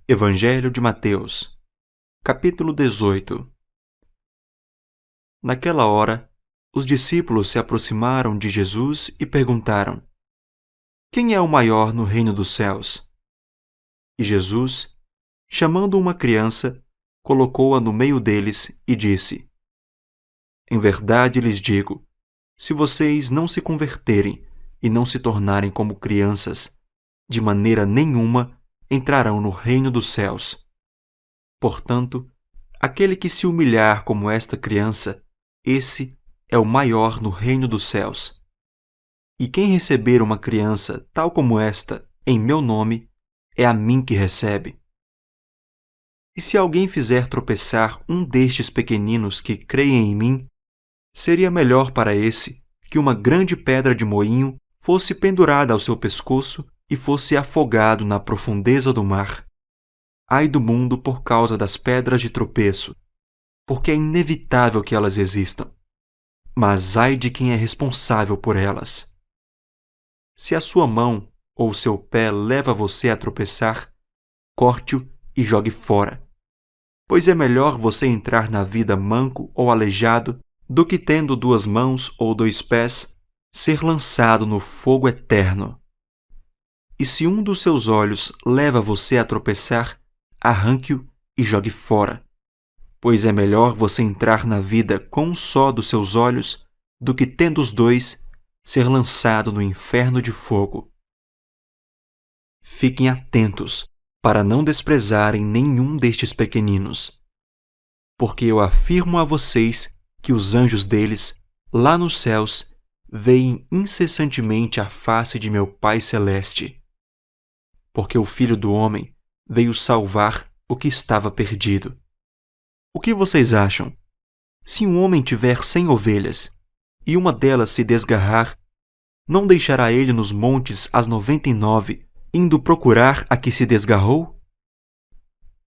Evangelho de Mateus, capítulo 18. Naquela hora, os discípulos se aproximaram de Jesus e perguntaram: Quem é o maior no reino dos céus? E Jesus, chamando uma criança, colocou-a no meio deles e disse: Em verdade lhes digo, se vocês não se converterem e não se tornarem como crianças, de maneira nenhuma entrarão no reino dos céus. Portanto, aquele que se humilhar como esta criança, esse é o maior no reino dos céus. E quem receber uma criança tal como esta, em meu nome, é a mim que recebe. E se alguém fizer tropeçar um destes pequeninos que creem em mim, seria melhor para esse que uma grande pedra de moinho fosse pendurada ao seu pescoço e fosse afogado na profundeza do mar. Ai do mundo por causa das pedras de tropeço, porque é inevitável que elas existam. Mas ai de quem é responsável por elas. Se a sua mão ou seu pé leva você a tropeçar, corte-o e jogue fora. Pois é melhor você entrar na vida manco ou aleijado do que tendo 2 mãos ou 2 pés, ser lançado no fogo eterno. E se um dos seus olhos leva você a tropeçar, arranque-o e jogue fora. Pois é melhor você entrar na vida com um só dos seus olhos do que tendo os 2, ser lançado no inferno de fogo. Fiquem atentos para não desprezarem nenhum destes pequeninos. Porque eu afirmo a vocês que os anjos deles, lá nos céus, veem incessantemente a face de meu Pai Celeste. Porque o Filho do Homem veio salvar o que estava perdido. O que vocês acham? Se um homem tiver 100 ovelhas, e uma delas se desgarrar, não deixará ele nos montes as 99, indo procurar a que se desgarrou?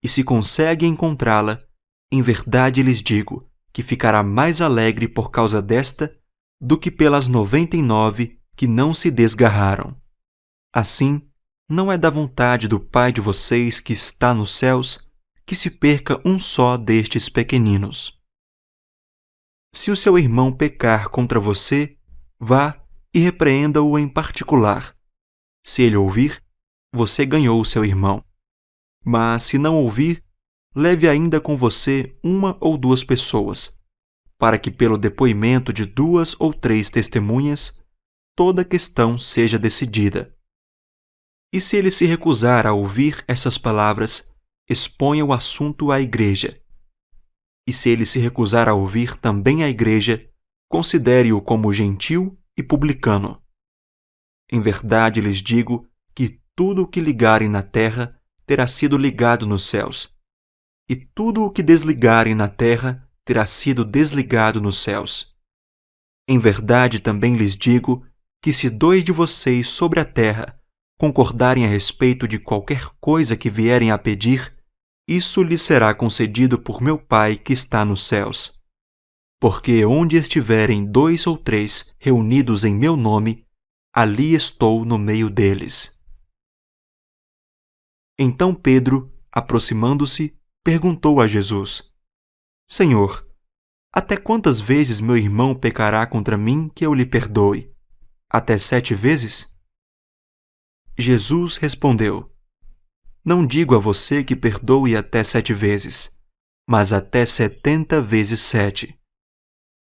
E se consegue encontrá-la, em verdade lhes digo que ficará mais alegre por causa desta do que pelas 99 que não se desgarraram. Assim, não é da vontade do Pai de vocês que está nos céus que se perca um só destes pequeninos. Se o seu irmão pecar contra você, vá e repreenda-o em particular. Se ele ouvir, você ganhou o seu irmão. Mas se não ouvir, leve ainda com você 1 ou 2 pessoas, para que pelo depoimento de 2 ou 3 testemunhas, toda a questão seja decidida. E se ele se recusar a ouvir essas palavras, exponha o assunto à igreja. E se ele se recusar a ouvir também a igreja, considere-o como gentil e publicano. Em verdade lhes digo que tudo o que ligarem na terra terá sido ligado nos céus, e tudo o que desligarem na terra terá sido desligado nos céus. Em verdade também lhes digo que se 2 de vocês sobre a terra concordarem a respeito de qualquer coisa que vierem a pedir, isso lhes será concedido por meu Pai que está nos céus. Porque onde estiverem 2 ou 3 reunidos em meu nome, ali estou no meio deles. Então Pedro, aproximando-se, perguntou a Jesus: Senhor, até quantas vezes meu irmão pecará contra mim que eu lhe perdoe? Até 7 vezes? Jesus respondeu: Não digo a você que perdoe até 7 vezes, mas até 70 vezes 7.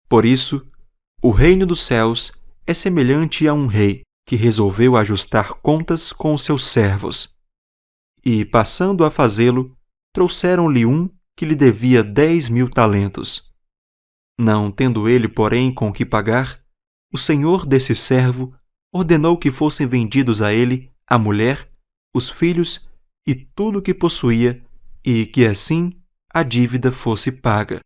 Por isso, o reino dos céus é semelhante a um rei que resolveu ajustar contas com os seus servos. E, passando a fazê-lo, trouxeram-lhe um que lhe devia 10.000 talentos. Não tendo ele, porém, com que pagar, o senhor desse servo ordenou que fossem vendidos a ele a mulher, os filhos e tudo o que possuía, e que assim a dívida fosse paga.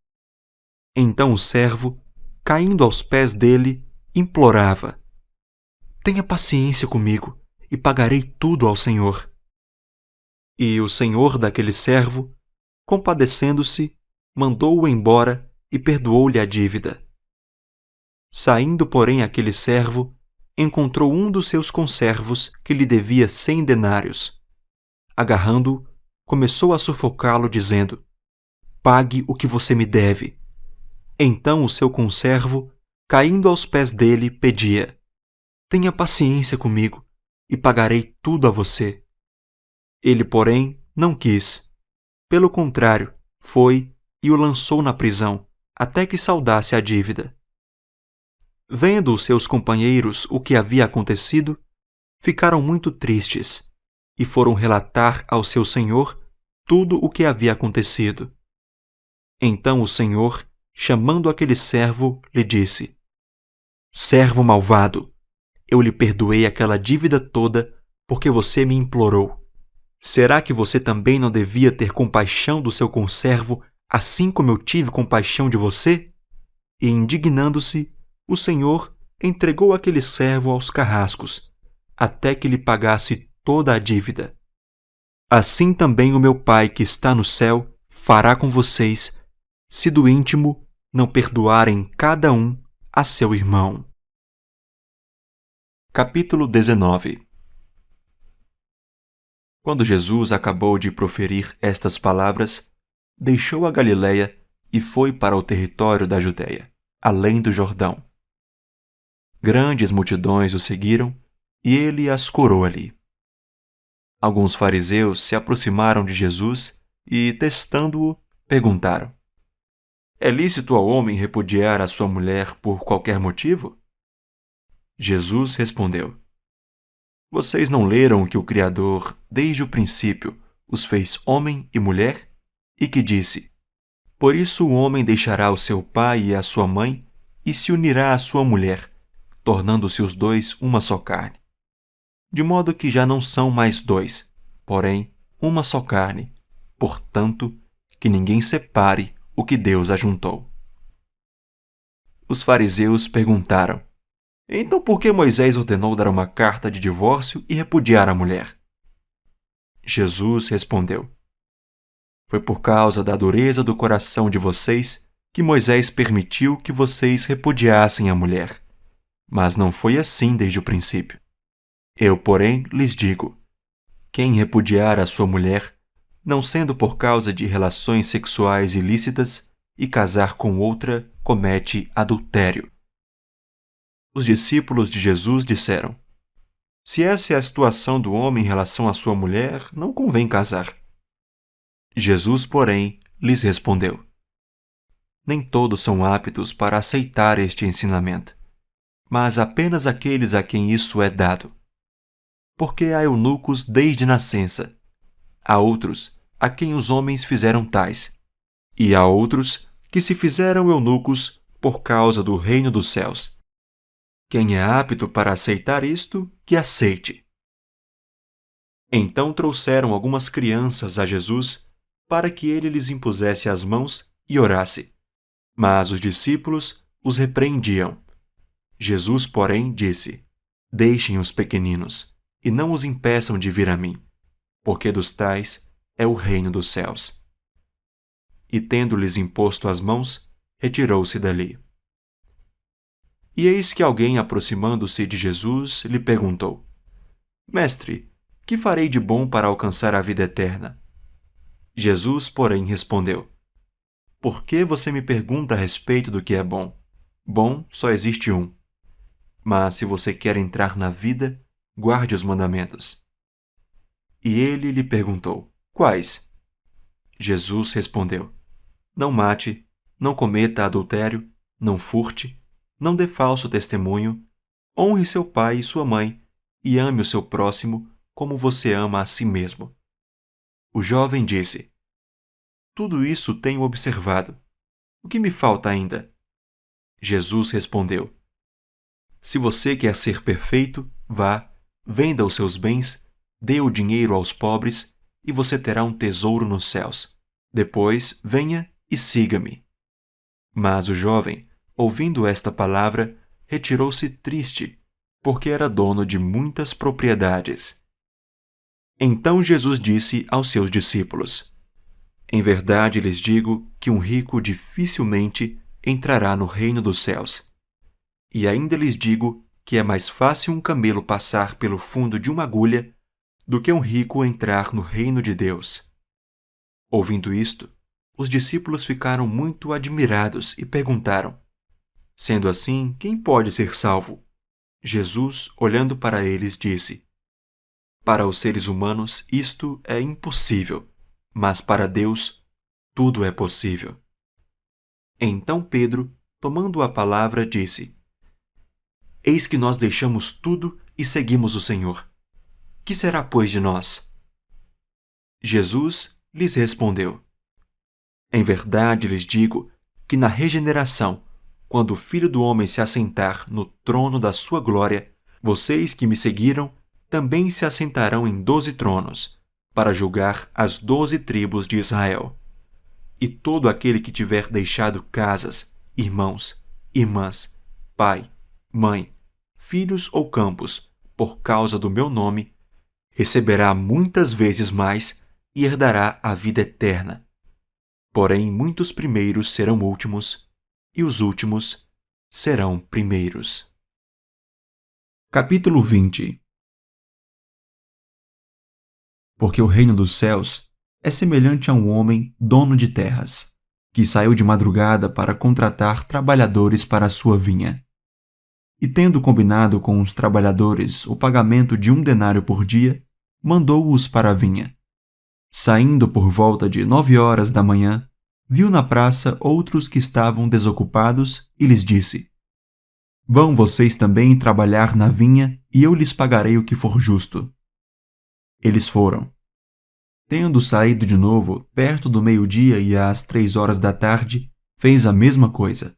Então o servo, caindo aos pés dele, implorava: Tenha paciência comigo, e pagarei tudo ao senhor. E o senhor daquele servo, compadecendo-se, mandou-o embora e perdoou-lhe a dívida. Saindo, porém, aquele servo, encontrou um dos seus conservos que lhe devia 100 denários. Agarrando-o, começou a sufocá-lo, dizendo: "Pague o que você me deve." Então o seu conservo, caindo aos pés dele, pedia: "Tenha paciência comigo, e pagarei tudo a você." Ele, porém, não quis. Pelo contrário, foi e o lançou na prisão, até que saldasse a dívida. Vendo os seus companheiros o que havia acontecido, ficaram muito tristes e foram relatar ao seu senhor tudo o que havia acontecido. Então o senhor, chamando aquele servo, lhe disse: "Servo malvado, eu lhe perdoei aquela dívida toda porque você me implorou. Será que você também não devia ter compaixão do seu conservo, assim como eu tive compaixão de você?" E, indignando-se, o senhor entregou aquele servo aos carrascos, até que lhe pagasse toda a dívida. Assim também o meu Pai que está no céu fará com vocês, se do íntimo não perdoarem cada um a seu irmão. Capítulo 19. Quando Jesus acabou de proferir estas palavras, deixou a Galiléia e foi para o território da Judéia, além do Jordão. Grandes multidões o seguiram e ele as curou ali. Alguns fariseus se aproximaram de Jesus e, testando-o, perguntaram: "É lícito ao homem repudiar a sua mulher por qualquer motivo?" Jesus respondeu: "Vocês não leram que o Criador, desde o princípio, os fez homem e mulher? E que disse: Por isso o homem deixará o seu pai e a sua mãe e se unirá à sua mulher, tornando-se os dois uma só carne. De modo que já não são mais dois, porém uma só carne. Portanto, que ninguém separe o que Deus ajuntou." Os fariseus perguntaram: "Então por que Moisés ordenou dar uma carta de divórcio e repudiar a mulher?" Jesus respondeu: "Foi por causa da dureza do coração de vocês que Moisés permitiu que vocês repudiassem a mulher. Mas não foi assim desde o princípio. Eu, porém, lhes digo: quem repudiar a sua mulher, não sendo por causa de relações sexuais ilícitas, e casar com outra, comete adultério." Os discípulos de Jesus disseram: "Se essa é a situação do homem em relação à sua mulher, não convém casar." Jesus, porém, lhes respondeu: "Nem todos são aptos para aceitar este ensinamento, mas apenas aqueles a quem isso é dado. Porque há eunucos desde nascença, há outros a quem os homens fizeram tais, e há outros que se fizeram eunucos por causa do reino dos céus. Quem é apto para aceitar isto, que aceite." Então trouxeram algumas crianças a Jesus para que ele lhes impusesse as mãos e orasse. Mas os discípulos os repreendiam. Jesus, porém, disse: "Deixem os pequeninos, e não os impeçam de vir a mim, porque dos tais é o reino dos céus." E tendo-lhes imposto as mãos, retirou-se dali. E eis que alguém, aproximando-se de Jesus, lhe perguntou: "Mestre, que farei de bom para alcançar a vida eterna?" Jesus, porém, respondeu: "Por que você me pergunta a respeito do que é bom? Bom só existe um. Mas se você quer entrar na vida, guarde os mandamentos." E ele lhe perguntou: "Quais?" Jesus respondeu: "Não mate, não cometa adultério, não furte, não dê falso testemunho, honre seu pai e sua mãe, e ame o seu próximo como você ama a si mesmo." O jovem disse: "Tudo isso tenho observado. O que me falta ainda?" Jesus respondeu: "Se você quer ser perfeito, vá, venda os seus bens, dê o dinheiro aos pobres, e você terá um tesouro nos céus. Depois, venha e siga-me." Mas o jovem, ouvindo esta palavra, retirou-se triste, porque era dono de muitas propriedades. Então Jesus disse aos seus discípulos: "Em verdade lhes digo que um rico dificilmente entrará no reino dos céus. E ainda lhes digo que é mais fácil um camelo passar pelo fundo de uma agulha do que um rico entrar no reino de Deus." Ouvindo isto, os discípulos ficaram muito admirados e perguntaram: Sendo assim, quem pode ser salvo? Jesus, olhando para eles, disse: Para os seres humanos isto é impossível, mas para Deus tudo é possível. Então Pedro, tomando a palavra, disse: Eis que nós deixamos tudo e seguimos o Senhor. Que será, pois, de nós? Jesus lhes respondeu: Em verdade lhes digo que na regeneração, quando o Filho do Homem se assentar no trono da sua glória, vocês que me seguiram também se assentarão em 12 tronos, para julgar as 12 tribos de Israel. E todo aquele que tiver deixado casas, irmãos, irmãs, pai, mãe, filhos ou campos, por causa do meu nome, receberá muitas vezes mais e herdará a vida eterna. Porém, muitos primeiros serão últimos, e os últimos serão primeiros. Capítulo 20. Porque o reino dos céus é semelhante a um homem dono de terras, que saiu de madrugada para contratar trabalhadores para a sua vinha. E tendo combinado com os trabalhadores o pagamento de 1 denário por dia, mandou-os para a vinha. Saindo por volta de 9 horas da manhã, viu na praça outros que estavam desocupados e lhes disse: Vão vocês também trabalhar na vinha e eu lhes pagarei o que for justo. Eles foram. Tendo saído de novo, perto do meio-dia e às 3 horas da tarde, fez a mesma coisa.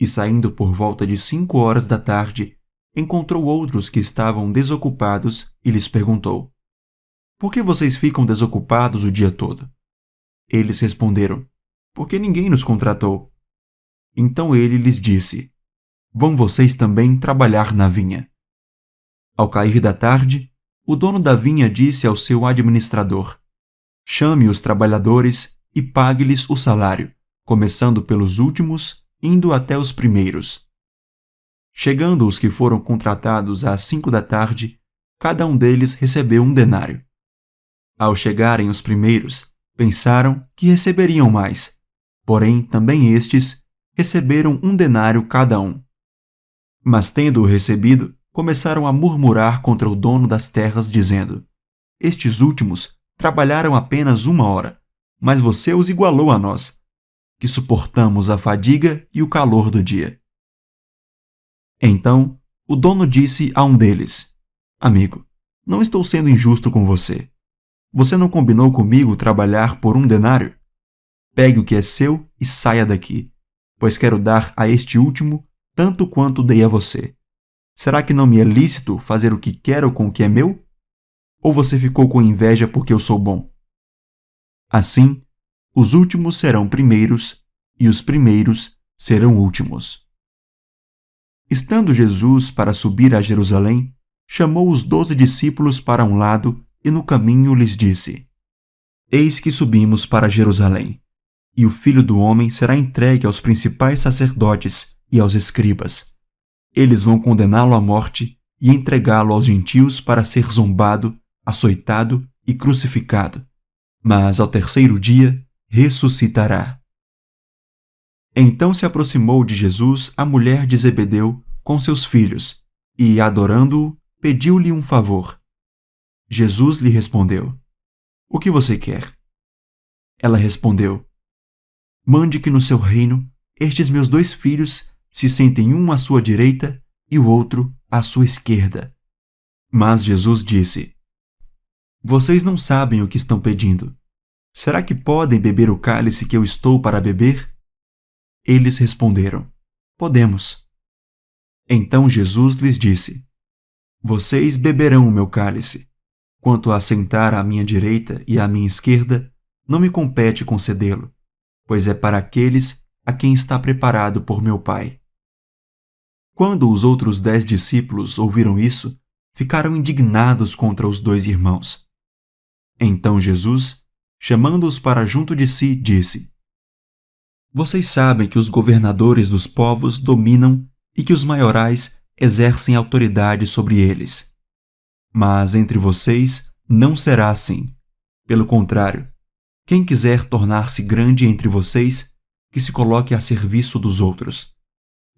E saindo por volta de 5 horas da tarde, encontrou outros que estavam desocupados e lhes perguntou: Por que vocês ficam desocupados o dia todo? Eles responderam: Porque ninguém nos contratou. Então ele lhes disse: Vão vocês também trabalhar na vinha. Ao cair da tarde, o dono da vinha disse ao seu administrador: Chame os trabalhadores e pague-lhes o salário, começando pelos últimos, indo até os primeiros. Chegando os que foram contratados às 5 da tarde, cada um deles recebeu 1 denário. Ao chegarem os primeiros, pensaram que receberiam mais, porém também estes receberam 1 denário cada um. Mas tendo-o recebido, começaram a murmurar contra o dono das terras, dizendo: Estes últimos trabalharam apenas 1 hora, mas você os igualou a nós, que suportamos a fadiga e o calor do dia. Então, o dono disse a um deles: Amigo, não estou sendo injusto com você. Você não combinou comigo trabalhar por 1 denário? Pegue o que é seu e saia daqui, pois quero dar a este último tanto quanto dei a você. Será que não me é lícito fazer o que quero com o que é meu? Ou você ficou com inveja porque eu sou bom? Assim, os últimos serão primeiros e os primeiros serão últimos. Estando Jesus para subir a Jerusalém, chamou os 12 discípulos para um lado e no caminho lhes disse: Eis que subimos para Jerusalém, e o Filho do Homem será entregue aos principais sacerdotes e aos escribas. Eles vão condená-lo à morte e entregá-lo aos gentios para ser zombado, açoitado e crucificado. Mas ao 3º dia ressuscitará. Então se aproximou de Jesus a mulher de Zebedeu com seus filhos, e, adorando-o, pediu-lhe um favor. Jesus lhe respondeu: O que você quer? Ela respondeu: Mande que no seu reino estes meus 2 filhos se sentem um à sua direita e o outro à sua esquerda. Mas Jesus disse: Vocês não sabem o que estão pedindo. Será que podem beber o cálice que eu estou para beber? Eles responderam: Podemos. Então Jesus lhes disse: Vocês beberão o meu cálice. Quanto a sentar à minha direita e à minha esquerda, não me compete concedê-lo, pois é para aqueles a quem está preparado por meu Pai. Quando os outros 10 discípulos ouviram isso, ficaram indignados contra os 2 irmãos. Então Jesus, chamando-os para junto de si, disse: Vocês sabem que os governadores dos povos dominam e que os maiorais exercem autoridade sobre eles. Mas entre vocês não será assim. Pelo contrário, Quem quiser tornar-se grande entre vocês, que se coloque a serviço dos outros.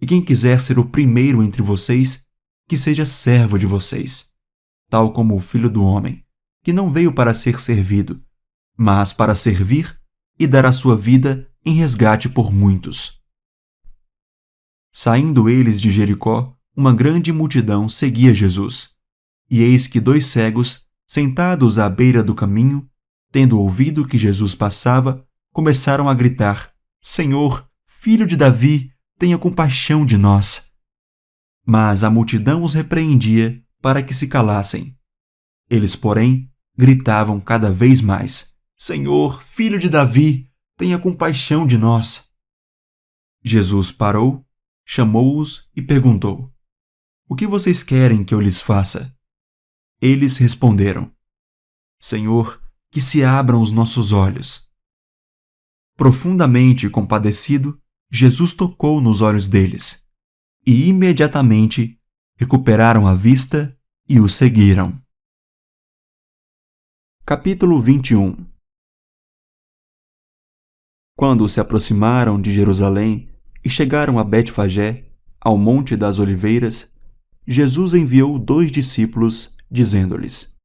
E quem quiser ser o primeiro entre vocês, que seja servo de vocês, tal como o Filho do Homem, que não veio para ser servido, mas para servir e dar a sua vida em resgate por muitos. Saindo eles de Jericó, uma grande multidão seguia Jesus. E eis que 2 cegos, sentados à beira do caminho, tendo ouvido que Jesus passava, começaram a gritar: Senhor, Filho de Davi, tenha compaixão de nós. Mas a multidão os repreendia para que se calassem. Eles, porém, gritavam cada vez mais: Senhor, Filho de Davi, tenha compaixão de nós. Jesus parou, chamou-os e perguntou: O que vocês querem que eu lhes faça? Eles responderam: Senhor, que se abram os nossos olhos. Profundamente compadecido, Jesus tocou nos olhos deles, e imediatamente recuperaram a vista e o seguiram. Capítulo 21. Quando se aproximaram de Jerusalém e chegaram a Betfagé, ao Monte das Oliveiras, Jesus enviou 2 discípulos, dizendo-lhes: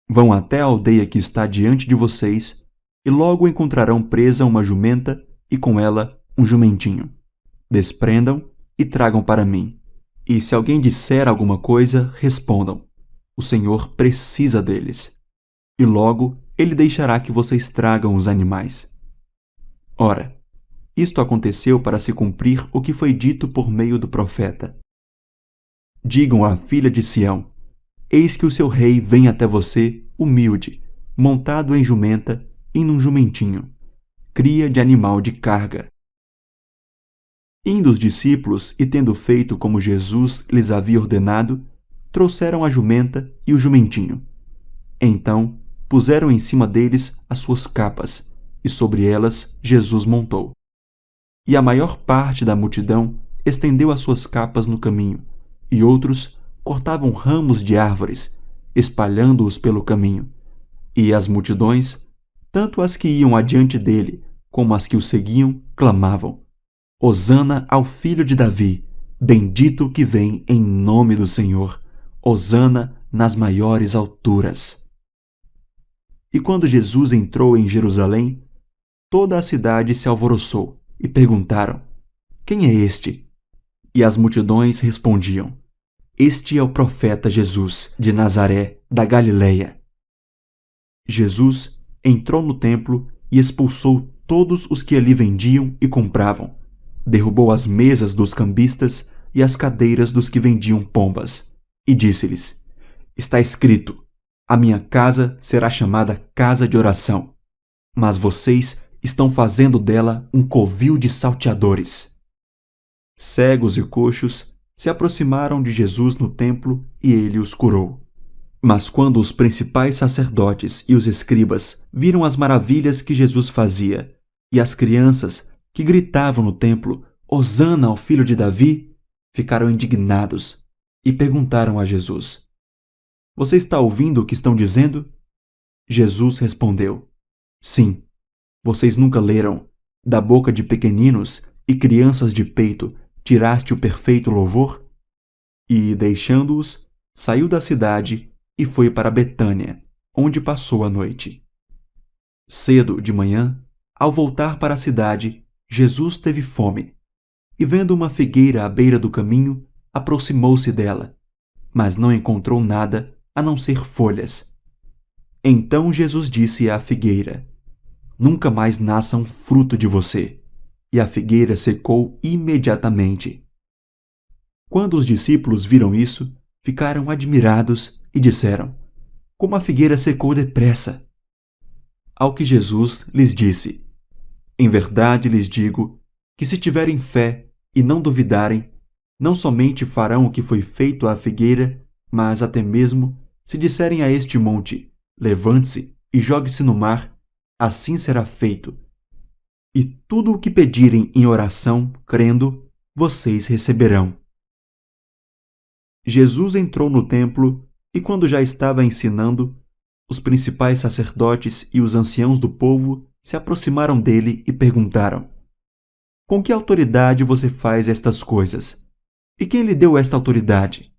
Vão até a aldeia que está diante de vocês, e logo encontrarão presa uma jumenta e com ela um jumentinho. Desprendam e tragam para mim. E se alguém disser alguma coisa, respondam: O Senhor precisa deles. E logo ele deixará que vocês tragam os animais. Ora, isto aconteceu para se cumprir o que foi dito por meio do profeta. Digam à filha de Sião: Eis que o seu rei vem até você, humilde, montado em jumenta e num jumentinho, cria de animal de carga. Indo os discípulos e tendo feito como Jesus lhes havia ordenado, trouxeram a jumenta e o jumentinho. Então puseram em cima deles as suas capas, e sobre elas Jesus montou. E a maior parte da multidão estendeu as suas capas no caminho, e outros cortavam ramos de árvores, espalhando-os pelo caminho. E as multidões, tanto as que iam adiante dele, como as que o seguiam, clamavam: Hosana ao Filho de Davi, bendito o que vem em nome do Senhor, Hosana nas maiores alturas. E quando Jesus entrou em Jerusalém, toda a cidade se alvoroçou e perguntaram: Quem é este? E as multidões respondiam: Este é o profeta Jesus, de Nazaré, da Galileia. Jesus entrou no templo e expulsou todos os que ali vendiam e compravam. Derrubou as mesas dos cambistas e as cadeiras dos que vendiam pombas, e disse-lhes: Está escrito: A minha casa será chamada casa de oração, mas vocês estão fazendo dela um covil de salteadores. Cegos e coxos se aproximaram de Jesus no templo e ele os curou. Mas quando os principais sacerdotes e os escribas viram as maravilhas que Jesus fazia, e as crianças que gritavam no templo: Hosana ao Filho de Davi, ficaram indignados e perguntaram a Jesus: Você está ouvindo o que estão dizendo? Jesus respondeu: Sim. Vocês nunca leram: Da boca de pequeninos e crianças de peito tiraste o perfeito louvor? E, deixando-os, saiu da cidade e foi para Betânia, onde passou a noite. Cedo de manhã, ao voltar para a cidade, Jesus teve fome, e vendo uma figueira à beira do caminho, aproximou-se dela, mas não encontrou nada a não ser folhas. Então Jesus disse à figueira: Nunca mais nasça um fruto de você. E a figueira secou imediatamente. Quando os discípulos viram isso, ficaram admirados e disseram: Como a figueira secou depressa! Ao que Jesus lhes disse: Em verdade lhes digo que se tiverem fé e não duvidarem, não somente farão o que foi feito à figueira, mas até mesmo, se disserem a este monte: Levante-se e jogue-se no mar, assim será feito. E tudo o que pedirem em oração, crendo, vocês receberão. Jesus entrou no templo e, quando já estava ensinando, Os principais sacerdotes e os anciãos do povo se aproximaram dele e perguntaram: Com que autoridade você faz estas coisas? E quem lhe deu esta autoridade?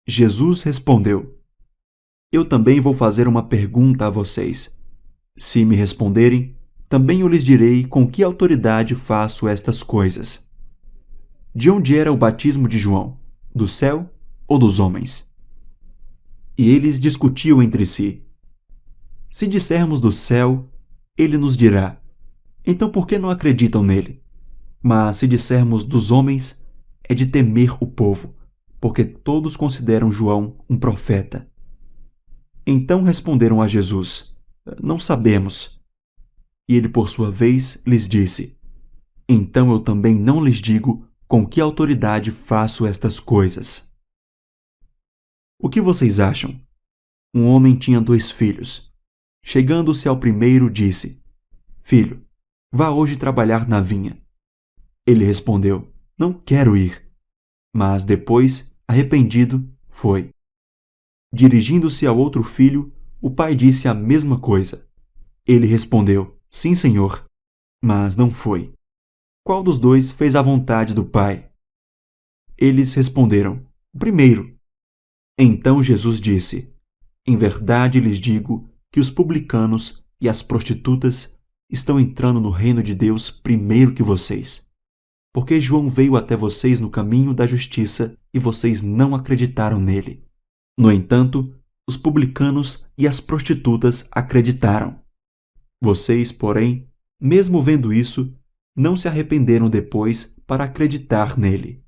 Jesus respondeu: Eu também vou fazer uma pergunta a vocês. Se me responderem, também eu lhes direi com que autoridade faço estas coisas. De onde era o batismo de João? Do céu ou dos homens? E eles discutiam entre si. Se dissermos do céu, ele nos dirá: Então por que não acreditam nele? Mas se dissermos dos homens, é de temer o povo, porque todos consideram João um profeta. Então responderam a Jesus: Não sabemos. E ele, por sua vez, lhes disse: Então eu também não lhes digo com que autoridade faço estas coisas. O que vocês acham? Um homem tinha 2 filhos. Chegando-se ao primeiro, disse: Filho, vá hoje trabalhar na vinha. Ele respondeu: Não quero ir. Mas depois, arrependido, foi. Dirigindo-se ao outro filho, o pai disse a mesma coisa. Ele respondeu: Sim, senhor. Mas não foi. Qual dos 2 fez a vontade do pai? Eles responderam: O primeiro. Então Jesus disse: Em verdade lhes digo que os publicanos e as prostitutas estão entrando no reino de Deus primeiro que vocês. Porque João veio até vocês no caminho da justiça e vocês não acreditaram nele. No entanto, os publicanos e as prostitutas acreditaram. Vocês, porém, mesmo vendo isso, não se arrependeram depois para acreditar nele.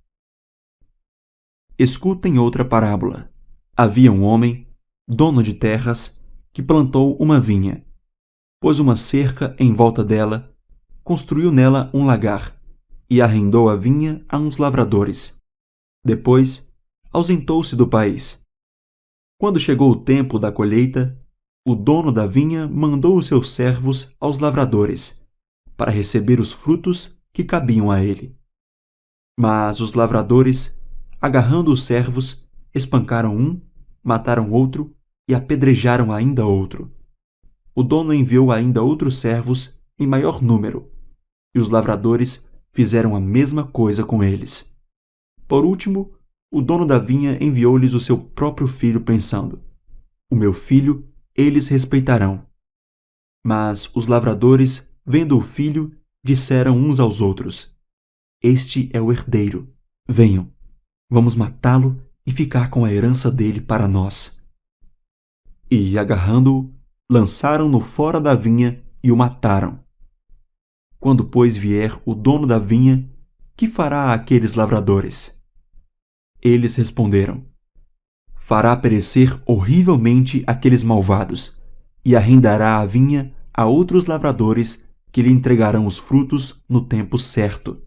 Escutem outra parábola. Havia um homem, dono de terras, que plantou uma vinha. Pôs uma cerca em volta dela, construiu nela um lagar e arrendou a vinha a uns lavradores. Depois, ausentou-se do país. Quando chegou o tempo da colheita, o dono da vinha mandou os seus servos aos lavradores, para receber os frutos que cabiam a ele. Mas os lavradores, agarrando os servos, espancaram um, mataram outro e apedrejaram ainda outro. O dono enviou ainda outros servos em maior número, e os lavradores fizeram a mesma coisa com eles. Por último, o dono da vinha enviou-lhes o seu próprio filho, pensando: O meu filho eles respeitarão. Mas os lavradores, vendo o filho, disseram uns aos outros: Este é o herdeiro. Venham, vamos matá-lo e ficar com a herança dele para nós. E, agarrando-o, lançaram-no fora da vinha e o mataram. Quando, pois, vier o dono da vinha, que fará àqueles lavradores? Eles responderam: Fará perecer horrivelmente aqueles malvados, e arrendará a vinha a outros lavradores que lhe entregarão os frutos no tempo certo.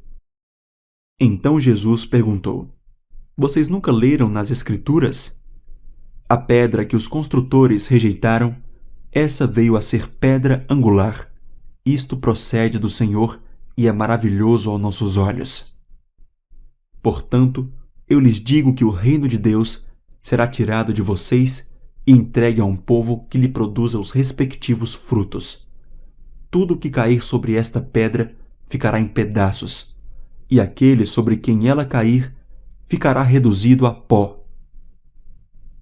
Então Jesus perguntou: Vocês nunca leram nas Escrituras? A pedra que os construtores rejeitaram, essa veio a ser pedra angular. Isto procede do Senhor e é maravilhoso aos nossos olhos. Portanto, eu lhes digo que o reino de Deus será tirado de vocês e entregue a um povo que lhe produza os respectivos frutos. Tudo que cair sobre esta pedra ficará em pedaços, e aquele sobre quem ela cair ficará reduzido a pó.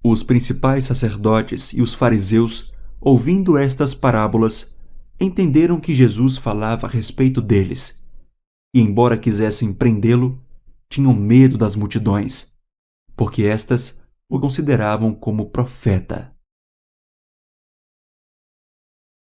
Os principais sacerdotes e os fariseus, ouvindo estas parábolas, entenderam que Jesus falava a respeito deles, e, embora quisessem prendê-lo, tinham medo das multidões, porque estas o consideravam como profeta.